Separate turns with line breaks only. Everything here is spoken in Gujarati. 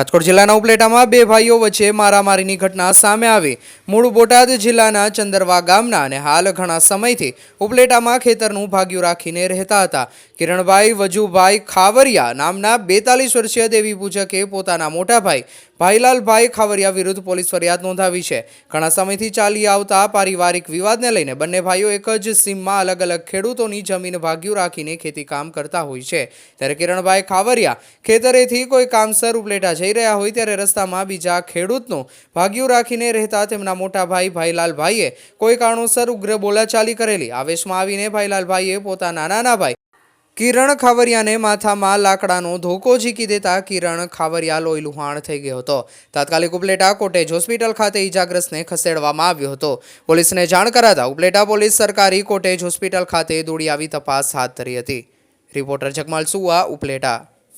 રાજકોટ જિલ્લાના ઉપલેટામાં બે ભાઈઓ વચ્ચે મારામારીની ઘટના સામે આવી। મૂળ બોટાદ જિલ્લાના ચંદરવા ગામના અને હાલ ઘણા સમયથી ઉપલેટામાં ખેતરનું ભાગ્યું રાખીને રહેતા હતા। કિરણભાઈ વજુભાઈ ખાવરિયા નામના 42 વર્ષીય દેવી પૂજકે પોતાના મોટા ભાઈ ભાઈલાલભાઈ ખાવરિયા વિરુદ્ધ પોલીસ ફરિયાદ નોંધાવી છે। ઘણા સમયથી ચાલી આવતા પારિવારિક વિવાદને લઈને બંને ભાઈઓ એક જ સીમમાં અલગ અલગ ખેડૂતોની જમીન ભાગ્યું રાખીને ખેતી કામ કરતા હોય છે। ત્યારે કિરણભાઈ ખાવરિયા ખેતરેથી કોઈ કામસર ઉપલેટા જઈ રહ્યા હોય ત્યારે રસ્તામાં બીજા ખેડૂતનું ભાગ્યું રાખીને રહેતા તેમના મોટા ભાઈ ભાઈલાલભાઈએ કોઈ કારણોસર ઉગ્ર બોલાચાલી કરેલી। આવેશમાં આવીને ભાઈલાલભાઈએ પોતાના નાના ભાઈ કિરણ ખાવરિયાને માથામાં લાકડાનો ધોકો ઝીકી દેતા કિરણ ખાવરિયા લોહી લુહાણ થઈ ગયો હતો। તાત્કાલિક ઉપલેટા કોટેજ હોસ્પિટલ ખાતે ઈજાગ્રસ્તને ખસેડવામાં આવ્યો હતો। પોલીસને જાણ કરાતા ઉપલેટા પોલીસ સરકારી કોટેજ હોસ્પિટલ ખાતે દોડી આવી તપાસ હાથ ધરી હતી। રિપોર્ટર જગમાલ સુવા, ઉપલેટા।